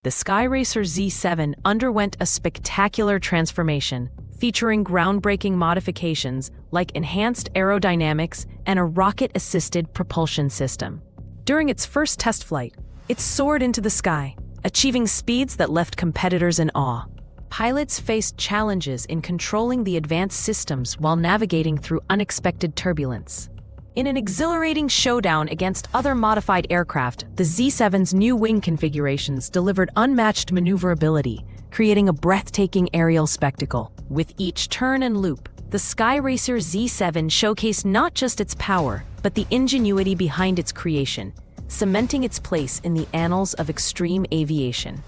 The Skyracer Z7 underwent a spectacular transformation, featuring groundbreaking modifications like enhanced aerodynamics and a rocket-assisted propulsion system. During its first test flight, it soared into the sky, achieving speeds that left competitors in awe. Pilots faced challenges in controlling the advanced systems while navigating through unexpected turbulence. In an exhilarating showdown against other modified aircraft, the Z7's new wing configurations delivered unmatched maneuverability, creating a breathtaking aerial spectacle. With each turn and loop, the Skyracer Z7 showcased not just its power, but the ingenuity behind its creation, cementing its place in the annals of extreme aviation.